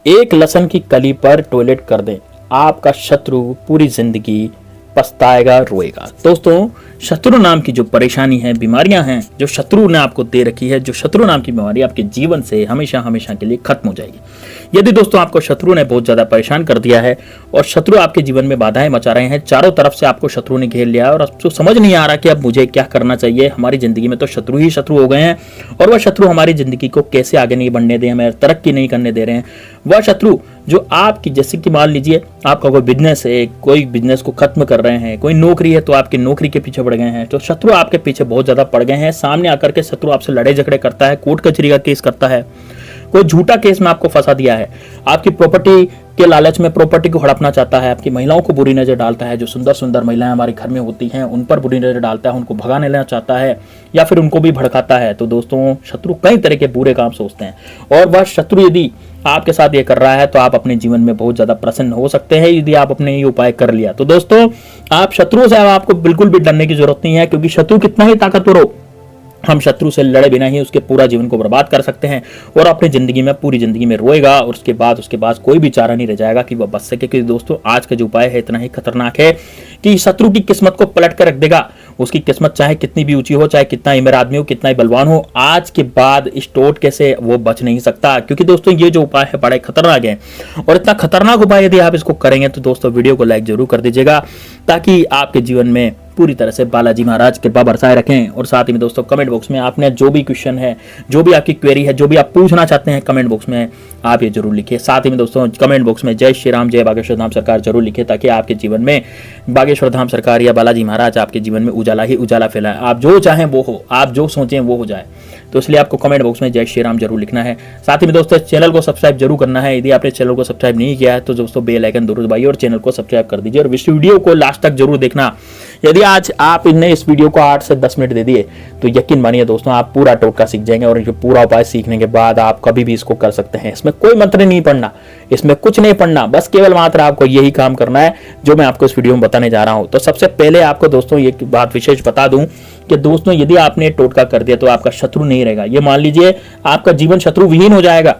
एक लहसुन की कली पर टॉयलेट कर दें, आपका शत्रु पूरी जिंदगी पछताएगा, रोएगा। दोस्तों, शत्रु नाम की जो परेशानी है, बीमारियां हैं जो शत्रु ने आपको दे रखी है, जो शत्रु नाम की बीमारी आपके जीवन से हमेशा हमेशा के लिए खत्म हो जाएगी। यदि दोस्तों आपको शत्रु ने बहुत ज्यादा परेशान कर दिया है और शत्रु आपके जीवन में बाधाएं मचा रहे हैं, चारों तरफ से आपको शत्रु ने घेर लिया है और आपको समझ नहीं आ रहा कि अब मुझे क्या करना चाहिए, हमारी जिंदगी में तो शत्रु ही शत्रु हो गए हैं और वह शत्रु हमारी जिंदगी को कैसे आगे नहीं बढ़ने दे, हमें तरक्की नहीं करने दे रहे हैं। वह शत्रु जो आपकी, जैसे कि मान लीजिए आपका कोई बिजनेस है, कोई बिजनेस को खत्म कर रहे हैं, कोई नौकरी है तो आपकी नौकरी के पीछे पड़ गए हैं, तो शत्रु आपके पीछे बहुत ज्यादा पड़ गए हैं। सामने आकर के शत्रु आपसे लड़ाई झगड़े करता है, कोर्ट कचहरी का केस करता है, कोई झूठा केस में आपको फंसा दिया है, आपकी प्रॉपर्टी के लालच में प्रॉपर्टी को हड़पना चाहता है, आपकी महिलाओं को बुरी नजर डालता है, जो सुंदर सुंदर महिलाएं हमारे घर में होती हैं उन पर बुरी नजर डालता है, उनको भगा लेना चाहता है या फिर उनको भी भड़काता है। तो दोस्तों, शत्रु कई तरह के बुरे काम सोचते हैं और वह शत्रु यदि आपके साथ ये कर रहा है तो आप अपने जीवन में बहुत ज्यादा प्रसन्न हो सकते हैं यदि आप अपने ये उपाय कर लिया। तो दोस्तों, आप शत्रु से आपको बिल्कुल भी डरने की जरूरत नहीं है, क्योंकि शत्रु कितना ही ताकतवर हो, हम शत्रु से लड़े बिना ही उसके पूरा जीवन को बर्बाद कर सकते हैं और अपनी जिंदगी में, पूरी जिंदगी में रोएगा और उसके बाद कोई भी चारा नहीं रह जाएगा कि वह बच सके। क्योंकि दोस्तों, आज का जो उपाय है इतना ही खतरनाक है कि शत्रु की किस्मत को पलट कर रख देगा। उसकी किस्मत चाहे कितनी भी ऊंची हो, चाहे कितना अमीर आदमी हो, कितना ही बलवान हो, आज के बाद इस टोटके से वो बच नहीं सकता। क्योंकि दोस्तों, ये जो उपाय है बड़ा खतरनाक है और इतना खतरनाक उपाय यदि आप इसको करेंगे तो दोस्तों वीडियो को लाइक जरूर कर दीजिएगा, ताकि आपके जीवन में पूरी तरह से बालाजी महाराज कृपा बरसाए रखें। और साथ ही में दोस्तों, कमेंट बॉक्स में आपने जो भी क्वेश्चन है, जो भी आपकी क्वेरी है, जो भी आप पूछना चाहते हैं, कमेंट बॉक्स में आप ये जरूर लिखिए। साथ ही में दोस्तों, कमेंट बॉक्स में जय श्री राम, जय बागेश्वर धाम सरकार जरूर लिखिए, ताकि आपके जीवन में बागेश्वर धाम सरकार या बालाजी महाराज आपके जीवन में उजाला ही उजाला फैलाए। आप जो चाहें वो हो, आप जो सोचें वो हो जाए। तो इसलिए आपको कमेंट बॉक्स में जय श्री राम जरूर लिखना है। साथ ही में दोस्तों, चैनल को सब्सक्राइब जरूर करना है। यदि आपने चैनल को सब्सक्राइब नहीं किया है तो दोस्तों बेल आइकन जरूर दबाइए और चैनल को सब्सक्राइब कर दीजिए और इस वीडियो को लास्ट तक जरूर देखना। यदि आज आप इन्हें इस वीडियो को 8 से 10 मिनट दे दिए तो यकीन मानिए दोस्तों, आप पूरा टोटका सीख जाएंगे और ये पूरा उपाय सीखने के बाद आप कभी भी इसको कर सकते हैं। इसमें कोई मंत्र नहीं पढ़ना, इसमें कुछ नहीं पढ़ना, बस केवल मात्र आपको यही काम करना है जो मैं आपको इस वीडियो में बताने जा रहा हूं। तो सबसे पहले आपको दोस्तों ये बात विशेष बता दूं कि दोस्तों, यदि आपने टोटका कर दिया तो आपका शत्रु नहीं रहेगा। ये मान लीजिए आपका जीवन शत्रु विहीन हो जाएगा,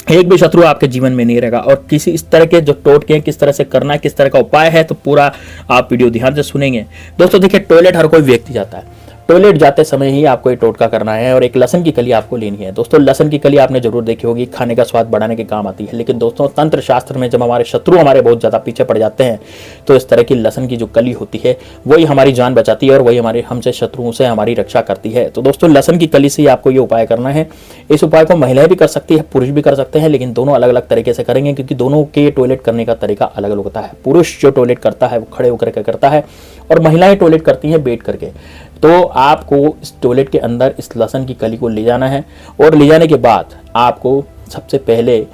एक भी शत्रु आपके जीवन में नहीं रहेगा। और किसी इस तरह के जो टोटके किस तरह से करना है, किस तरह का उपाय है, तो पूरा आप वीडियो ध्यान से सुनेंगे। दोस्तों देखिए, टॉयलेट हर कोई व्यक्ति जाता है, टॉयलेट जाते समय ही आपको ये टोटका करना है और एक लहसुन की कली आपको लेनी है। दोस्तों, लहसुन की कली आपने जरूर देखी होगी, खाने का स्वाद बढ़ाने के काम आती है। लेकिन दोस्तों, तंत्र शास्त्र में जब हमारे शत्रु हमारे बहुत ज्यादा पीछे पड़ जाते हैं तो इस तरह की लहसुन की जो कली होती है वही हमारी जान बचाती है और वही हमारे हमसे शत्रुओं से हमारी रक्षा करती है। तो दोस्तों, लहसुन की कली से आपको ये उपाय करना है। इस उपाय को महिलाएं भी कर सकती है, पुरुष भी कर सकते हैं, लेकिन दोनों अलग अलग तरीके से करेंगे क्योंकि दोनों के टॉयलेट करने का तरीका अलग अलग होता है। पुरुष जो टॉयलेट करता है वो खड़े होकर के करता है और महिलाएं टॉयलेट करती हैं बैठ करके। तो आपको इस टॉयलेट के अंदर इस लहसुन की कली को ले जाना है और ले जाने के बाद आपको सबसे पहले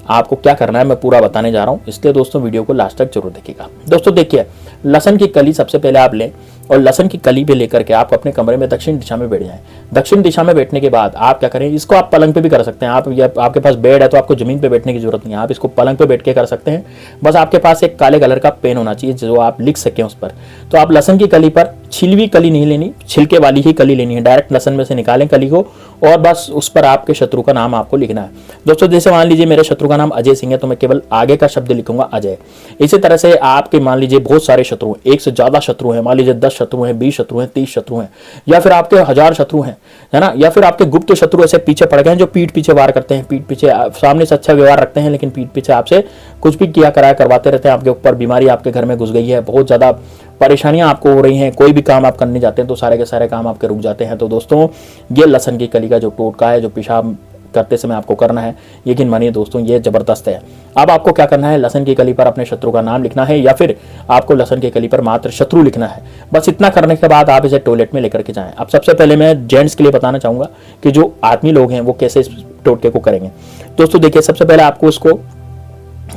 आपको क्या करना है मैं पूरा बताने जा रहा हूं, इसलिए दोस्तों वीडियो को लास्ट तक जरूर देखिएगा। दोस्तों देखिए, लहसुन की कली सबसे पहले आप लें और लहसुन की कली पे लेकर के आप अपने कमरे में दक्षिण दिशा में बैठ जाएं। दक्षिण दिशा में बैठने के बाद आप क्या करें, इसको आप पलंग पे भी कर सकते हैं। आप या आपके पास बेड है तो आपको जमीन पे बैठने की जरूरत नहीं है, आप इसको पलंग पे बैठ के कर सकते हैं। बस आपके पास एक काले कलर का पेन होना चाहिए जो आप लिख सकें उस पर। तो आप लहसुन की कली पर छिलवी कली नहीं लेनी, छिलके वाली ही कली लेनी है। डायरेक्ट लहसुन में से निकालें कली को और बस उस पर आपके शत्रु का नाम आपको लिखना है। दोस्तों, जैसे मान लीजिए मेरे शत्रु का नाम अजय सिंह है तो मैं केवल आगे का शब्द लिखूंगा अजय। इसी तरह से आपके मान लीजिए बहुत सारे शत्रु, एक से ज्यादा शत्रु हैं, मान लीजिए 10 शत्रु हैं, 20 शत्रु हैं, 30 शत्रु हैं, या फिर आपके 1000 शत्रु हैं, है ना, या फिर आपके गुप्त शत्रु ऐसे पीछे पड़ गए हैं जो पीठ पीछे वार करते हैं, पीठ पीछे सामने से अच्छा व्यवहार रखते हैं लेकिन पीठ पीछे आपसे कुछ भी किया कराया करवाते रहते हैं। आपके ऊपर बीमारी आपके घर में घुस गई है, बहुत ज्यादा परेशानियां आपको हो रही हैं, कोई भी काम आप करने जाते हैं तो सारे के सारे काम आपके रुक जाते हैं। तो दोस्तों, ये लहसुन की कली का जो टोटका है जो पेशाब करते समय आपको करना है, यकीन मानिए दोस्तों ये जबरदस्त है। अब आपको क्या करना है, लहसुन की कली पर अपने शत्रु का नाम लिखना है या फिर आपको लहसुन की कली पर मात्र शत्रु लिखना है। बस इतना करने के बाद आप इसे टॉयलेट में लेकर के जाएं। अब सबसे पहले मैं जेंट्स के लिए बताना चाहूंगा कि जो आदमी लोग हैं वो कैसे इस टोटके को करेंगे। दोस्तों देखिए, सबसे पहले आपको उसको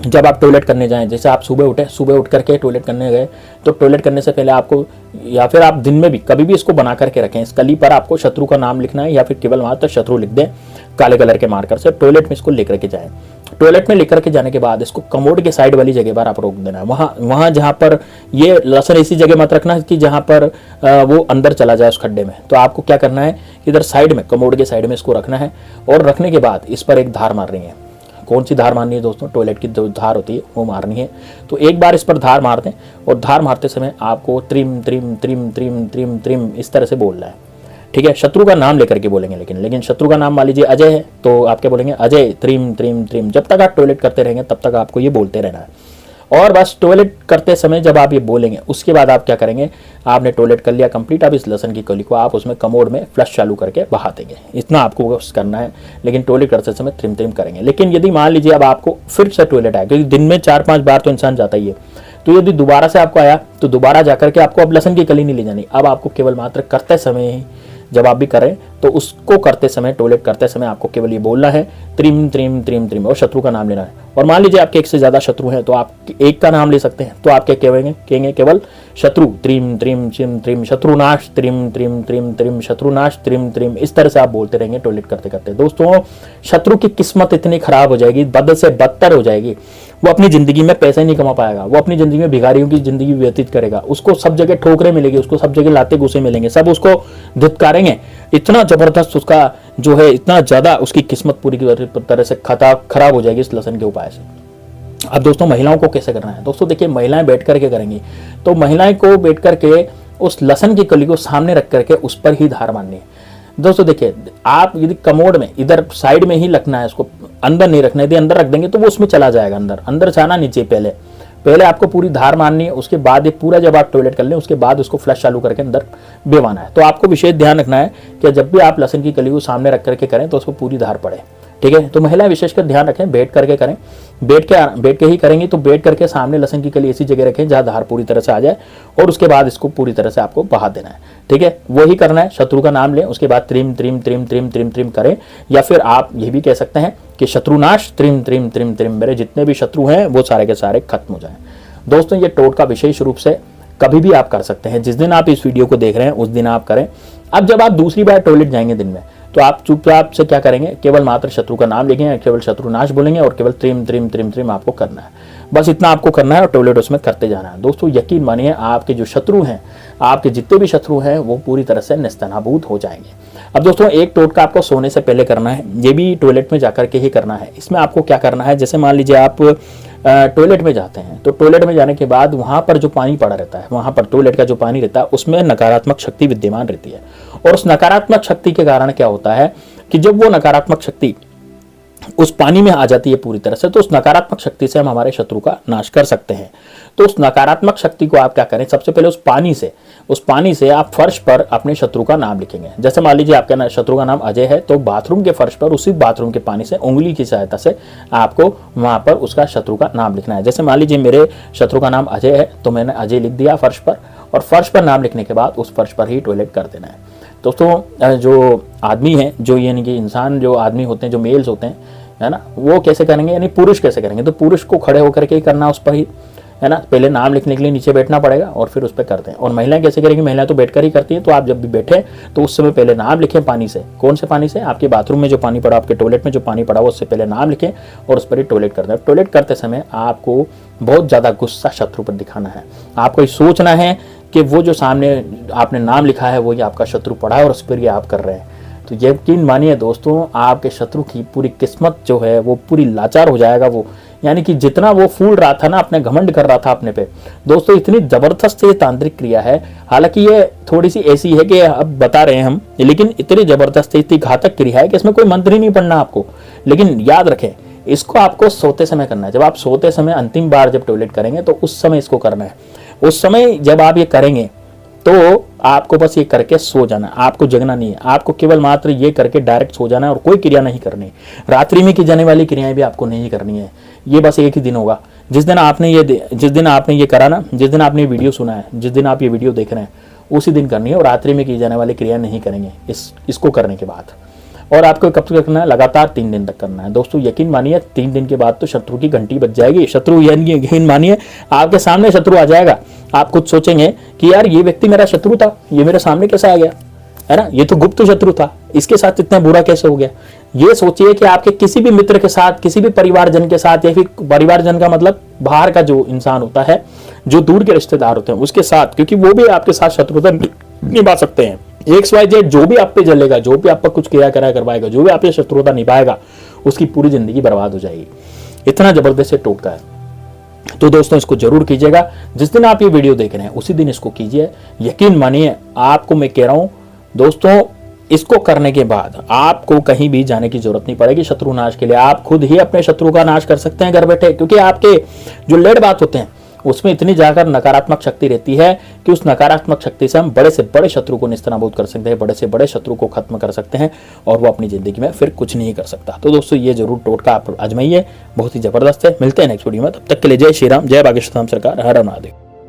जब आप टॉयलेट करने जाएं, जैसे आप सुबह उठ करके टॉयलेट करने गए तो टॉयलेट करने से पहले आपको, या फिर आप दिन में भी कभी भी इसको बना करके रखें, इस कली पर आपको शत्रु का नाम लिखना है या फिर केवल मात्र शत्रु लिख दें काले कलर के मार्कर से। टॉयलेट में इसको लेकर के जाएं। टॉयलेट में लेकर के जाने के बाद इसको कमोड के साइड वाली जगह पर आप रोक देना है। वहां जहां पर ये लहसुन ऐसी जगह मत रखना कि जहां पर वो अंदर चला जाए उस खड्डे में। तो आपको क्या करना है, इधर साइड में कमोड के साइड में इसको रखना है और रखने के बाद इस पर एक धार मार रही है। कौन सी धार मारनी है दोस्तों, टॉयलेट की जो धार होती है वो मारनी है। तो एक बार इस पर धार मार दें और धार मारते समय आपको त्रिम त्रिम त्रिम त्रिम त्रिम त्रिम इस तरह से बोलना है, ठीक है। शत्रु का नाम लेकर के बोलेंगे, लेकिन शत्रु का नाम मान लीजिए अजय है तो आप क्या बोलेंगे, अजय त्रिम त्रिम त्रिम। जब तक आप टॉयलेट करते रहेंगे तब तक आपको ये बोलते रहना है। और बस टॉयलेट करते समय जब आप ये बोलेंगे उसके बाद आप क्या करेंगे, आपने टॉयलेट कर लिया कंप्लीट, अब इस लहसुन की कली को आप उसमें कमोड में फ्लश चालू करके बहा देंगे। इतना आपको बस करना है, लेकिन टॉयलेट करते समय त्रिम त्रिम करेंगे। लेकिन यदि मान लीजिए अब आपको फिर से टॉयलेट आया, क्योंकि दिन में 4-5 बार तो इंसान जाता ही है, तो यदि दोबारा से आपको आया तो दोबारा जाकर के आपको अब लहसुन की कली नहीं ले जानी, अब आपको केवल मात्र करते समय ही, जब आप भी करें तो उसको करते समय, टॉयलेट करते समय आपको केवल ये बोलना है त्रिम त्रिम त्रिम त्रिम और शत्रु का नाम लेना है। और मान लीजिए आपके एक से ज्यादा शत्रु हैं तो आप एक का नाम ले सकते हैं, तो आप क्या कहेंगे केवल शत्रु त्रिम त्रिम त्रिम त्रिम, शत्रुनाश त्रिम त्रिम त्रिम त्रिम, शत्रुनाश त्रिम त्रिम, इस तरह से आप बोलते रहेंगे टॉयलेट करते करते। दोस्तों शत्रु की किस्मत इतनी खराब हो जाएगी, बद से बदतर हो जाएगी, वो अपनी जिंदगी में पैसे नहीं कमा पाएगा, वो अपनी जिंदगी में भिखारियों की जिंदगी व्यतीत करेगा, उसको सब जगह ठोकरें मिलेगी, उसको सब जगह लाते घुसे मिलेंगे, सब उसको धिक्कारेंगे। इतना जबरदस्त उसका जो है, इतना ज्यादा उसकी किस्मत पूरी की तरह से खराब हो जाएगी इस लहसुन के उपाय से। अब दोस्तों महिलाओं को कैसे करना है, दोस्तों देखिए महिलाएं बैठ करके करेंगी, तो महिलाएं को बैठ करके उस लहसुन की कली को सामने रख करके उस पर ही धार मारनी है। दोस्तों देखिए आप यदि कमोड में इधर साइड में ही रखना है, उसको अंदर नहीं रखना है, यदि अंदर रख देंगे तो वो उसमें चला जाएगा, अंदर जाना नीचे। पहले आपको पूरी धार मारनी है, उसके बाद ये पूरा जब आप टॉयलेट कर लें उसके बाद उसको फ्लश चालू करके अंदर बेवाना है। तो आपको विशेष ध्यान रखना है कि जब भी आप लहसुन की कली को सामने रख करके करें तो उसको पूरी धार पड़े, ठीक है। तो महिलाएं विशेषकर ध्यान रखें, बैठ करके करें, बैठ के ही करेंगी तो बैठ करके सामने लहसुन की कली ऐसी जगह रखें जहां धार पूरी तरह से आ जाए और उसके बाद इसको पूरी तरह से आपको बहा देना है, ठीक है। वही करना है, शत्रु का नाम लें, उसके बाद त्रिम त्रिम त्रिम त्रिम त्रिम त्रिम करें, या फिर आप ये भी कह सकते हैं कि शत्रुनाश त्रिम त्रिम त्रिम त्रिम, मेरे जितने भी शत्रु हैं वो सारे के सारे खत्म हो जाए। दोस्तों ये टोटका विशेष रूप से कभी भी आप कर सकते हैं, जिस दिन आप इस वीडियो को देख रहे हैं उस दिन आप करें। अब जब आप दूसरी बार टॉयलेट जाएंगे दिन में तो आप चुपचाप से क्या करेंगे, केवल मात्र शत्रु का नाम लिखेंगे, केवल शत्रुनाश बोलेंगे और केवल त्रिम त्रिम त्रिम त्रिम आपको करना है। बस इतना आपको करना है और टॉयलेट उसमें करते जाना है। दोस्तों यकीन मानिए आपके जो शत्रु हैं, आपके जितने भी शत्रु हैं वो पूरी तरह से नेस्तनाबूद हो जाएंगे। अब दोस्तों एक टोटका आपको सोने से पहले करना है, ये भी टॉयलेट में जाकर के ही करना है। इसमें आपको क्या करना है, जैसे मान लीजिए आप टॉयलेट में जाते हैं तो टॉयलेट में जाने के बाद वहां पर जो पानी पड़ा रहता है, वहां पर टॉयलेट का जो पानी रहता है उसमें नकारात्मक शक्ति विद्यमान रहती है। और उस नकारात्मक शक्ति के कारण क्या होता है कि जब वो नकारात्मक शक्ति उस पानी में आ जाती है पूरी तरह से, तो उस नकारात्मक शक्ति से हम हमारे शत्रु का नाश कर सकते हैं। तो उस नकारात्मक शक्ति को आप क्या करें, सबसे पहले उस पानी से आप फर्श पर अपने शत्रु का नाम लिखेंगे। जैसे मान लीजिए आपके शत्रु का नाम अजय है तो बाथरूम के फर्श पर उसी बाथरूम के पानी से उंगली की सहायता से आपको वहां पर उसका शत्रु का नाम लिखना है। जैसे मान लीजिए मेरे शत्रु का नाम अजय है तो मैंने अजय लिख दिया फर्श पर, और फर्श पर नाम लिखने के बाद उस फर्श पर ही टॉयलेट कर देना है। दोस्तों जो आदमी है, जो यानी कि इंसान, जो आदमी होते हैं, जो मेल्स होते हैं, है ना, वो कैसे करेंगे, यानी पुरुष कैसे करेंगे, तो पुरुष को खड़े होकर के ही करना उस पर ही, है ना। पहले नाम लिखने के लिए नीचे बैठना पड़ेगा और फिर उस पर करते हैं। और महिलाएं कैसे करेंगी, महिलाएं तो बैठकर ही करती हैं। तो आप जब भी बैठे तो उस समय पहले नाम लिखें पानी से। कौन से पानी से, आपके बाथरूम में जो पानी पड़ा, आपके टॉयलेट में जो पानी पड़ा, उससे पहले नाम लिखें और उस पर ही टॉयलेट करते हैं। टॉयलेट करते समय आपको बहुत ज़्यादा गुस्सा शत्रु पर दिखाना है। आपको ये सोचना है कि वो जो सामने आपने नाम लिखा है वही आपका शत्रु पड़ा है और उस पर ये आप कर रहे हैं। तो यकीन मानिए दोस्तों आपके शत्रु की पूरी किस्मत जो है वो पूरी लाचार हो जाएगा। वो यानी कि जितना वो फूल रहा था ना, अपने घमंड कर रहा था अपने पे, दोस्तों इतनी जबरदस्त ये तांत्रिक क्रिया है। हालांकि ये थोड़ी सी ऐसी है कि अब बता रहे हैं हम, लेकिन इतनी जबरदस्त, इतनी घातक क्रिया है कि इसमें कोई मंत्र ही नहीं पढ़ना आपको। लेकिन याद रखें, इसको आपको सोते समय करना है। जब आप सोते समय अंतिम बार जब टॉयलेट करेंगे तो उस समय इसको करना है। उस समय जब आप ये करेंगे तो आपको बस ये करके सो जाना है, आपको जगना नहीं है। आपको केवल मात्र ये करके डायरेक्ट सो जाना है और कोई क्रिया नहीं करनी। रात्रि में की जाने वाली क्रियाएं भी आपको नहीं करनी है। ये बस एक ही दिन होगा, जिस दिन आपने ये करा ना, जिस दिन आपने वीडियो सुना है, जिस दिन आप ये वीडियो देख रहे हैं, उसी दिन करनी है। और रात्रि में की जाने वाली क्रिया नहीं करेंगे इसको करने के बाद। और आपको कब तक करना है, लगातार 3 दिन तक करना है। दोस्तों यकीन मानिए 3 दिन के बाद तो शत्रु की घंटी बज जाएगी। शत्रु यानी यकीन मानिए आपके सामने शत्रु आ जाएगा। आप खुद सोचेंगे कि यार ये व्यक्ति मेरा शत्रु था, ये मेरे सामने कैसे आ गया, है ना, ये तो गुप्त शत्रु था, इसके साथ इतना बुरा कैसे हो गया। ये सोचिए कि आपके किसी भी मित्र के साथ, किसी भी परिवारजन के साथ, या फिर परिवारजन का मतलब बाहर का जो इंसान होता है, जो दूर के रिश्तेदार होते हैं उसके साथ, क्योंकि वो भी आपके साथ शत्रुता निभा सकते हैं। XYZ जो भी आप पे जलेगा, जो भी आप पर कुछ क्रिया करवाएगा, जो भी आप पे शत्रुता निभाएगा, उसकी पूरी जिंदगी बर्बाद हो जाएगी। इतना जबरदस्त टोटका है। तो दोस्तों इसको जरूर कीजिएगा। जिस दिन आप ये वीडियो देख रहे हैं उसी दिन इसको कीजिए। यकीन मानिए, आपको मैं कह रहा हूं दोस्तों, इसको करने के बाद आपको कहीं भी जाने की जरूरत नहीं पड़ेगी शत्रु नाश के लिए। आप खुद ही अपने शत्रु का नाश कर सकते हैं घर बैठे, क्योंकि आपके जो लेड बात होते हैं उसमें इतनी जाकर नकारात्मक शक्ति रहती है कि उस नकारात्मक शक्ति से हम बड़े से बड़े शत्रु को निस्तानाबूद कर सकते हैं, बड़े से बड़े शत्रु को खत्म कर सकते हैं, और वो अपनी जिंदगी में फिर कुछ नहीं कर सकता। तो दोस्तों ये जरूर टोटका आप आजमाइए, बहुत ही जबरदस्त है। मिलते हैं नेक्स्ट वीडियो में, तब तक के लिए जय श्री राम, जय बागेश्वर धाम सरकार, हर हर महादेव।